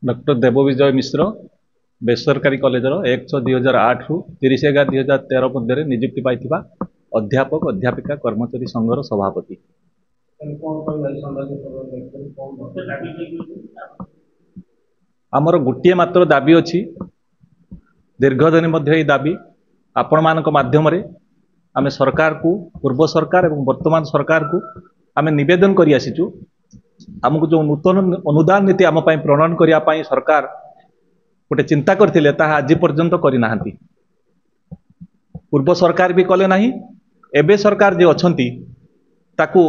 Doctor देवविजय मिश्र बेसरकारी कॉलेजर 1/6/2008 रु 30/11/2013 मध्य नियुक्ति पाई अध्यापक अध्यापिका कर्मचारी संघर सभापति। आमर गोटे मात्र दाबी अच्छी दीर्घदिन मध्य दाबी आपण मान माध्यम आम सरकार को पूर्व सरकार और वर्तमान सरकार को आम निवेदन कर आसीचु आमको जो नूतन अनुदान नीति आम प्रणयन करने सरकार गोटे चिंता करथिले ताहा आज पर्यंत करना पूर्व सरकार भी कले नहीं एबे सरकार जे अछंती ताकू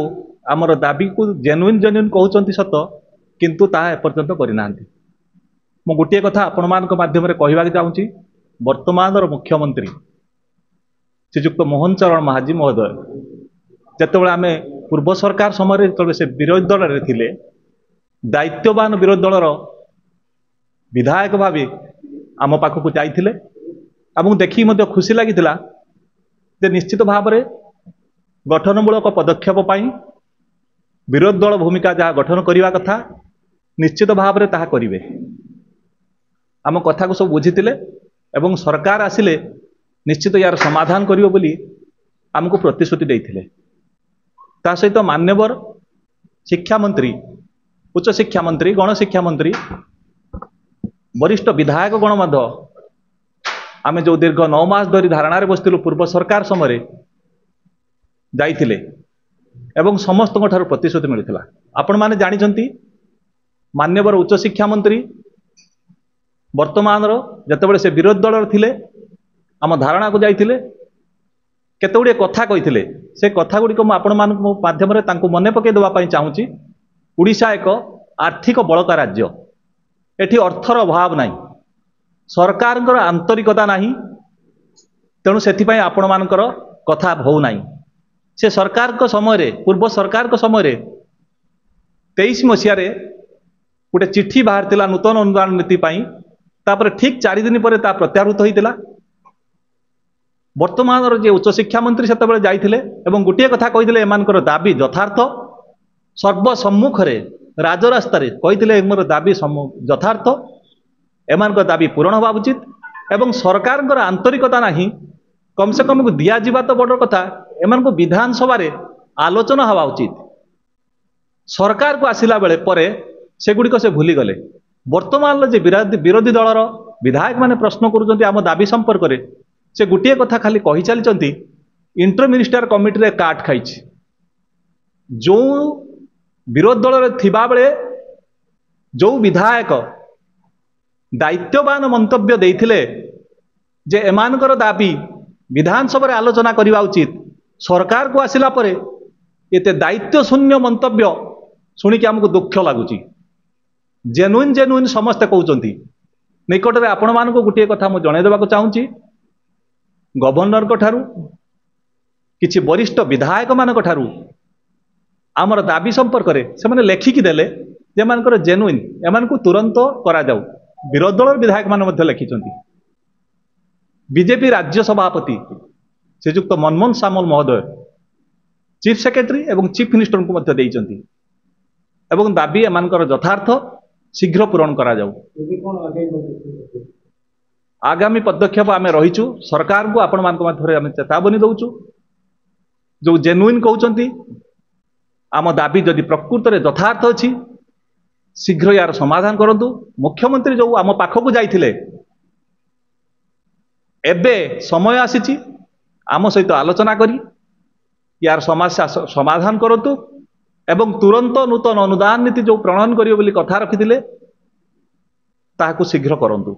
आमर दाबी को जेन्युइन कहउचंती सत किंतु ताहा एपर्यंत करना मु गोटे कथा आपण मानक माध्यम रे कहबा चाहूँगी वर्तमान मुख्यमंत्री श्रीजुक्त मोहन चरण महाजी महोदय जिते आम पूर्व सरकार समय जो से विरोधी दल में थे दायित्ववान विरोधी दलर विधायक भावी आम पाखक जाइए देखी खुशी लगी निश्चित भाव में गठनमूलक पदक्षेप विरोधी दल भूमिका जहाँ गठन करने कथा निश्चित भाव में ताहा करिवे आम कथा को सब बुझीते एवं सरकार आसिले निश्चित यार समाधान करियो बोली आमको प्रतिश्रुति देइथिले ता सहित मान्यवर शिक्षा मंत्री उच्च शिक्षा मंत्री गण शिक्षा मंत्री वरिष्ठ विधायक गण मध्य आम जो दीर्घ 9 मास धरी धारणार बसथिलु पूर्व सरकार समय जाइथिले एवं समस्त प्रतिश्रुति मिलता आपण माने जानिचंती मान्यवर उच्च शिक्षा मंत्री वर्तमान जितेबाला से विरोधी दल थिले आम धारणा को जाइथिले केते गुड़े कथा कही से कथा गुड़िक आपण माध्यम मन पकई देवाई चाहूँगी उड़ीसा एक आर्थिक बड़का राज्य एठी अर्थर अभाव नहीं सरकार आंतरिकता नहीं तेणु से आपण मानकर कथा हो नहीं से सरकार को समय पूर्व सरकार को समय 23 मसीह गोटे चिट्ठी बाहर नूतन अनुदान नीति तापर ठीक 4 दिन पर प्रत्याहृत होता वर्तमान जे उच्च शिक्षा मंत्री से जाइथिले एवं गोटे कथा कही एमानकर दाबी यथार्थ सर्वसम्मुख राजरास्त कही मोर दाबी यथार्थ एमान दाबी पूरण हवा उचित एवं सरकार आंतरिकता नहीं कम से कम दिया जिबा तो बड़ कथा एमान विधानसभा आलोचना हवा उचित सरकार को आसिला बेले परे सेगुड़िक से भूली गले वर्तमान जे विरोधी दलर विधायक माने प्रश्न करुचंती आम दाबी संपर्क में से गोटे कथा खाली कही चली इंटर मिनिस्टर कमिटी रे काट खाई जो विरोधी दल थिबा बेले जो विधायक दायित्ववान मंतव्य देइथिले जे एमानकर दाबी विधानसभा आलोचना करने उचित सरकार को आसिला परे एते दायित्व शून्य मंतव्य शुणिक आमको दुख लगुच जेनुइन समस्ते कहते निकट में आपण मान गोटे कथा मुझे जनईदेवा चाहूँगी गवर्नर को ठारू किछि वरिष्ठ विधायक मान ठारू आमर दाबी संपर्क में से लेखिकी देले जे मानकर जेनुइन एमान को तुरंत करा जाऊ विरोधी दल विधायक मान लिखिं बीजेपी राज्य सभापति श्रीजुक्त मनमोहन सामल महोदय चीफ सेक्रेटरी एवं चीफ मिनिस्टर को देइचंती एवं दाबी एमानकर यथार्थ शीघ्र पूरण करा जाऊ आगामी पदक्षेप आम रहीचु सरकार को आपण माध्यम चेतावनी दौचु जो जेनुइन कहते आम दाबी जदि प्रकृत में यथार्थ अच्छी शीघ्र यार समाधान करंतु मुख्यमंत्री जो आम पाखक जाइथिले एबे समय आसीची आम सहित आलोचना करी यार समस्या समाधान करंतु एवं तुरंत नूतन अनुदान नीति जो प्रणयन करियो बोली कथा रखिथिले ताहाकु शीघ्र करंतु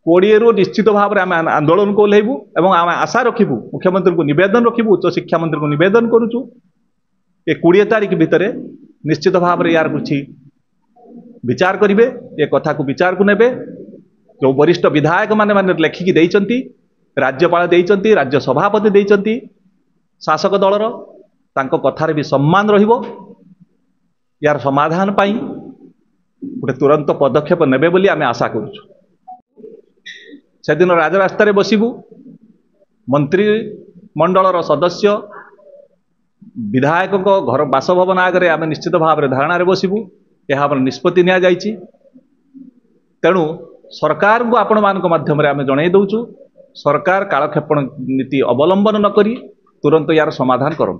20 निश्चित भाव में आम आंदोलन को ओह्लैबू एवं आम आशा रखिबू मुख्यमंत्री को निवेदन रखिबू उच्च शिक्षा मंत्री को निवेदन करुचु ये 20 तारीख भितर निश्चित भाव में यार कुछ विचार करेंगे ये कथा को विचार को नेबे जो वरिष्ठ विधायक माने लेखिकी देइचंती राज्यपाल देइचंती राज्य सभापति देइचंती शासक दलर तांको कथार भी सम्मान रहिबो यार समाधान पाई गोटे तुरंत पदक्षेप नेबे बोली आमे आशा करूछु से दिन राजरास्तार बसबू मंत्री मंडलर सदस्य विधायक घर बासभवन आगे आम निश्चित भाव में धारणा बसबू यह निष्पत्ति नि तेणु सरकार को आपण मान माध्यम आम जन दौचु सरकार कालक्षेपण नीति अवलंबन नक तुरंत यार समाधान करूँ।